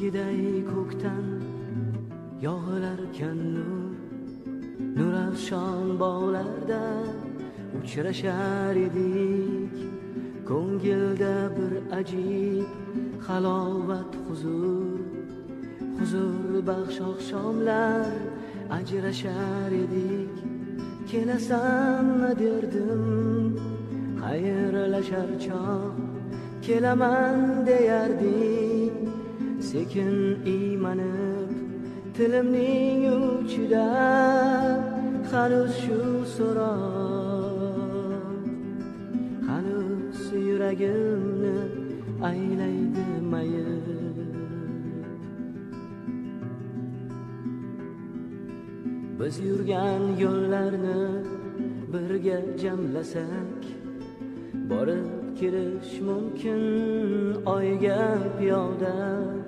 sevgiday ko'kdan yog'ilarkan nurafshon bog'larda uchrashar edik. Ko'ngilda bir ajib halovat huzur baxsh oqshomlar ajrashar edik. Kelasanmi derdim xayrlashar chog', kelaman deyarding sekin iymanib tilimning uchida hanuz shu so'roq, hanuz yuragimni aylaydi mayib. Biz yurgan yo'llarni birga jamlasak borib kelish mumkin oyga piyoda.